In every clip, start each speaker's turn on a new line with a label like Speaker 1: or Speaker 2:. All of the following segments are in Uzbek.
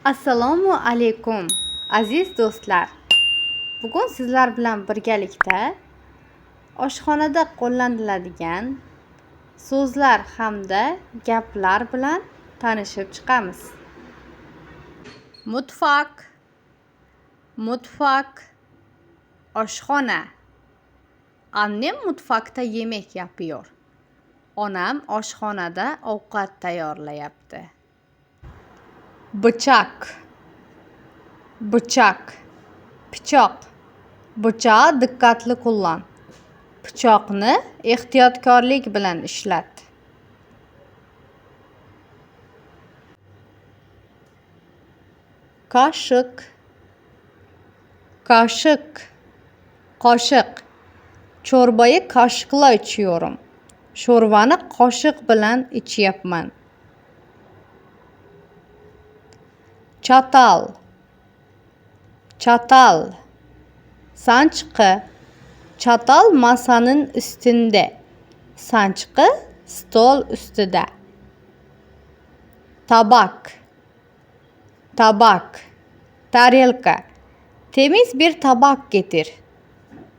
Speaker 1: Assalomu alaykum aziz do'stlar. Bugun sizlar bilan birgalikda oshxonada qo'llaniladigan so'zlar hamda gaplar bilan tanishib chiqamiz. Mutfak, mutfak, oshxona. Annem mutfakda yemek yapıyor. Onam oshxonada ovqat tayyorlayapti. Bıçak, bıçak, pichoq. Bıçağı diqqatli kullan. Pichoqni ehtiyotkorlik bilan ishlat. Kaşık, kaşık, qoshiq. Chorbayı kaşıkla içiyorum. Sho'rvani qoshiq bilan ichyapman. Çatal, çatal, sanchqi. Çatal masanın üstünde. Sanchqi stol ustida. Tabak, tabak, tarelka. Temiz bir tabak getir.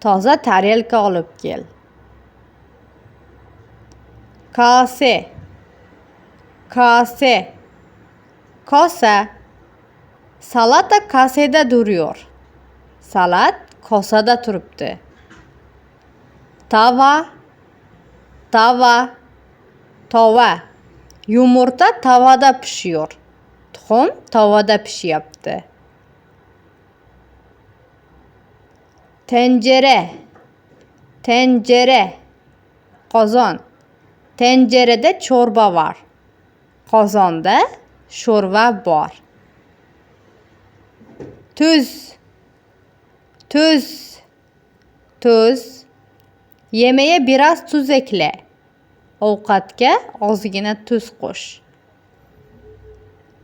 Speaker 1: Toza tarelka olib kel. Kase, kase, kosa. Salata kaseda duruyor. Salat kosada turibdi. Tava, tava, tova. Yumurta tavada pişiyor. Tuxum tavada pishyapti. Tencere, tencere, qozon. Tencerede chorba var. Qozonda sho'rva bor. Tuz, tuz, tuz. Yemeğe biraz tuz ekle. Ovqatga ozgina tuz qo'sh.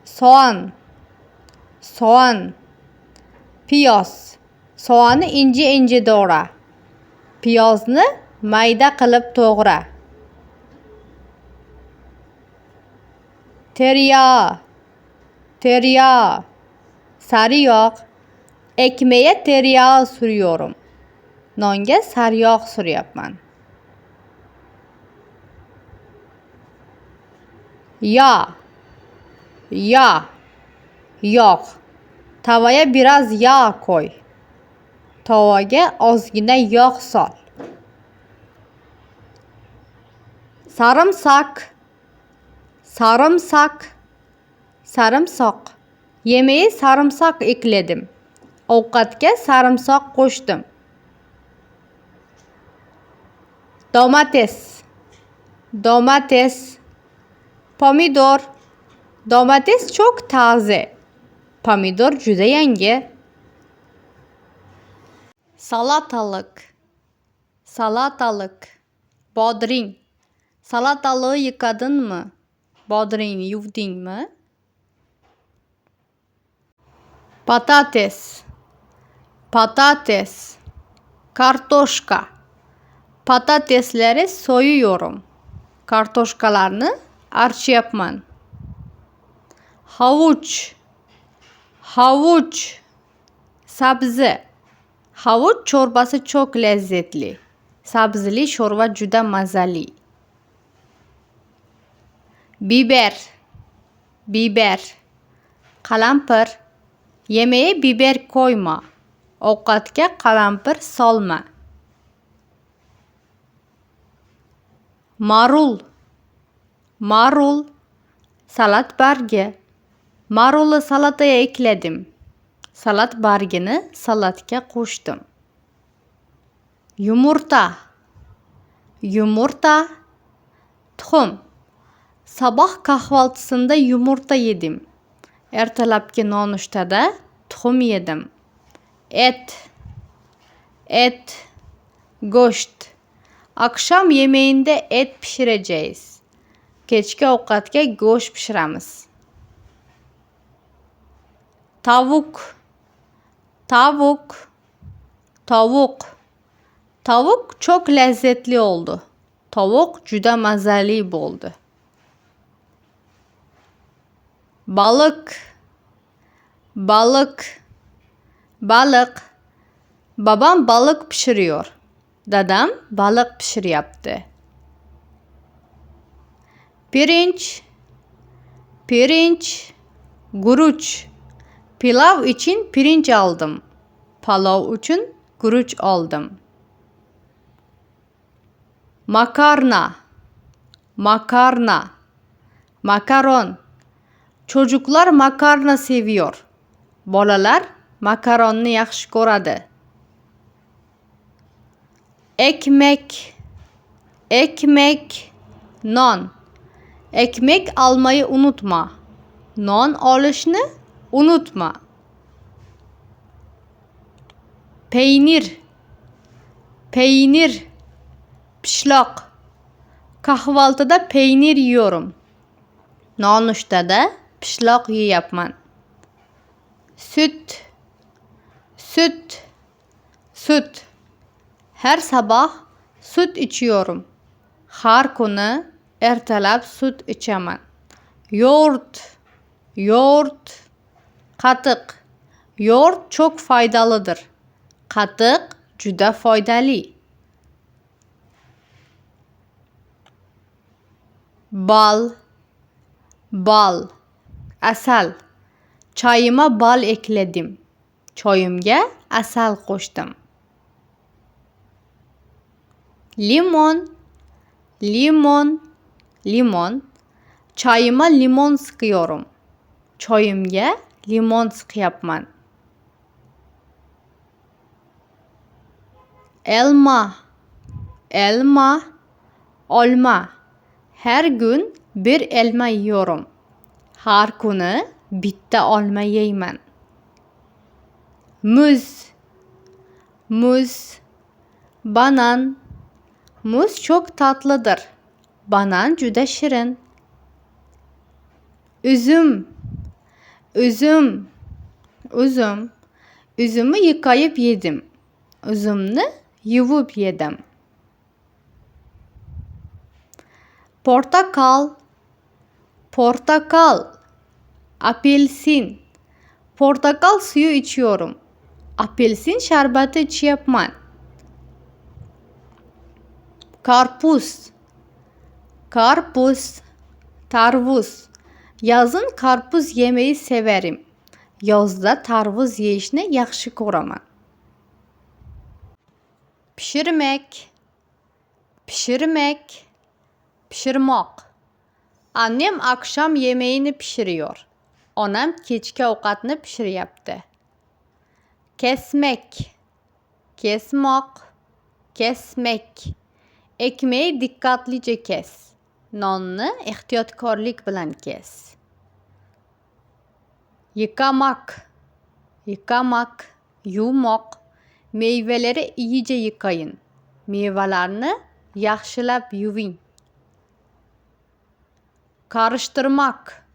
Speaker 1: Soğan, soğan, piyoz. Soğanı ince ince doğra. Piyozni mayda qilib to'g'ra. Tereyağ, tereyağ, sariyog'. Ekmeğe tereyağı sürüyorum. Nonga sariyog' suryapman. Yağ, yağ, yog'. Tavaya biraz yağ koy. Tavaga ozgina yog' sol. Sarımsak, sarımsak, sarımsoq. Yemeğe sarımsak ekledim. Ovqatga sarimsoq qo'shdim. Domates, domates, pomidor. Domates çok taze. Pomidor juda yangi. Salatalık, salatalık, bodring. Salatalığı yıkadın mı? Bodringni yuvdingmi? Patates, patates, kartoshka. Patatesleri soyuyorum. Kartoshkalarni archyapman. Havuç, havuç, sabzi. Havuç çorbası çok lezzetli. Sabzili sho'rva juda mazali. Biber, biber, qalampir. Yemeğe biber koyma. Ovqatga qalampir solma. Marul, marul, salat bargi. Marulni salataya ekledim. Salat bargini salatga qo'shdim. Yumurta, yumurta, tuxum. Sabah kahvaltısında yumurta yedim. Ertalabki nonushtada tuxum yedim. Et, et, go'sht. Akşam yemeğinde et pişireceğiz. Kechki ovqatga go'sht pishiramiz. Tavuk, tavuk, tavuk. Tavuk çok lezzetli oldu. Tavuk juda mazali bo'ldi. Balık, balık, balık. Babam balık pişiriyor. Dadam balık pişiryapti. Pirinç, pirinç, guruch. Pilav için pirinç aldım. Palav için guruch aldım. Makarna, makarna, makaron. Çocuklar makarna seviyor. Bolalar makaronni yaxshi ko'radi. Ekmek, ekmek, non. Ekmek almayı unutma. Non olishni unutma. Peynir, peynir, pishloq. Kahvaltıda peynir yiyorum. Nonushtada pishloq yeyapman. Süt, süt, süt. Her sabah süt içiyorum. Har kuni ertalab süt ichaman. Yoğurt, yoğurt, qatiq. Yoğurt çok faydalıdır. Qatiq juda foydali. Bal, bal, asal. Çayıma bal ekledim. Choyimga asal qo'shdim. Limon, limon, limon. Çayıma limon sıkıyorum. Choyimga limon sıqyapman. Elma, elma, olma. Her gün bir elma yiyorum. Har kuni bitta olma yeyman. Muz, muz, banan. Muz çok tatlıdır. Banan juda shirin. Üzüm, üzüm, üzüm. Üzümü yıkayıp yedim. Üzümni yuvib yedim. Portakal, portakal, apelsin. Portakal suyu içiyorum. Apelsin şerbeti içyapman. Karpuz, karpuz, tarvuz. Yazın karpuz yemeyi severim. Yozda tarvuz yeyishni yaxshi ko'raman. Pişirmek, pişirmek, pişirmoq. Annem akşam yemeğini pişiriyor. Onam kechki ovqatni pishiryapti. Kesmek, kesmoq, kesmek. Ekmeği dikkatlice kes. Nonni ehtiyotkorlik bilan kes. Yıkamak, yıkamak, yuvmoq. Meyveleri iyice yıkayın. Meyvelarni yaxshilab yuving. Karıştırmak,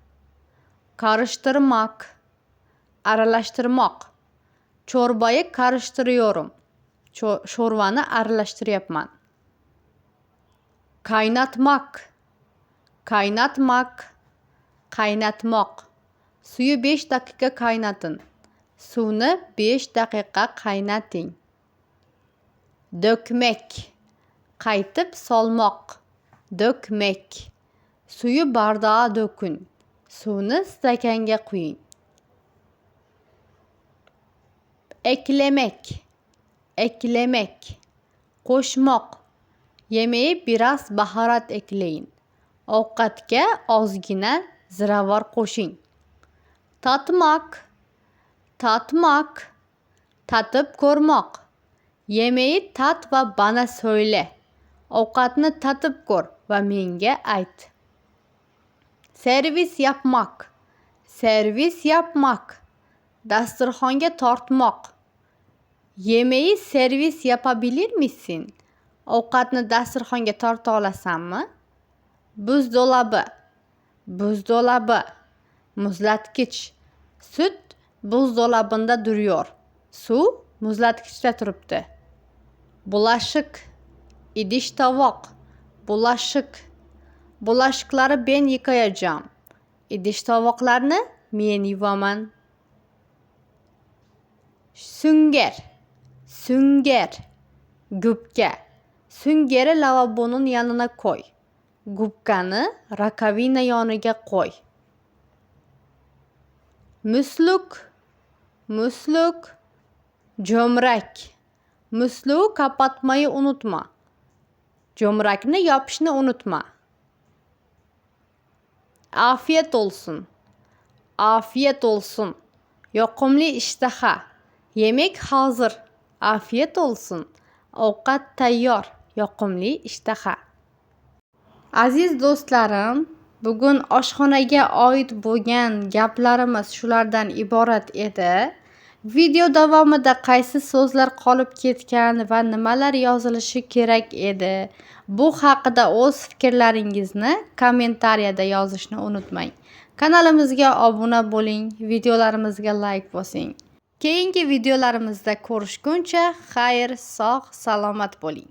Speaker 1: karıştırmak, aralashtirmoq. Çorbayı karıştırıyorum. Sho'rvani aralashtiryapman. Kaynatmak, kaynatmak, qaynatmoq. Suyu 5 dakika kaynatın. Suvni 5 daqiqa qaynating. Dökmek, qaytib solmoq. Dökmek. Suyu bardağa dökün. Suvni stakanga quying. Eklemek, eklemek, qo'shmoq. Yemeğe biraz baharat ekleyin. Ovqatga ozgina ziravor qo'shing. Tatmak, tatmak, tatib ko'rmoq. Yemeği tat va bana söyle. Ovqatni tatib ko'r va menga ayt. Servis yapmak, servis yapmak. Dasturxonga tortmoq. Yemeği servis yapabilir misin? Ovqatni dasturxonga torta olasanmi? Buzdolabı, buzdolabı, muzlatkich. Süt buzdolabında duruyor. Suv muzlatkichda turibdi. Bulaşık, idish tovoq, bulaşık. Bulaşıkları ben yıkayacağım. İdish tovoqlarni men yuvaman. Sünger. Sünger. Gubka. Sungeri lavabonun yanına qo'y. Gubkani rakovina yoniga qo'y. Musluk. Musluk. Jo'mrak. Musluğu kapatmayı unutma. Jo'mrakni yopishni unutma. Afiyet olsun. Afiyet olsun. Yoqimli ishtaha. Yemek hazır. Afiyet olsun. Ovqat tayyor. Yoqimli ishtaha. Aziz do'stlarim, bugun oshxonaga oid bo'lgan gaplarimiz shulardan iborat edi. Video davomida qaysi so'zlar qolib ketgan va nimalar yozilishi kerak edi? Bu haqida o'z fikrlaringizni kommentariyada yozishni unutmang. Kanalimizga obuna bo'ling, videolarimizga like bosing. Keyingi videolarimizda ko'rishguncha xayr, sog', salomat bo'ling.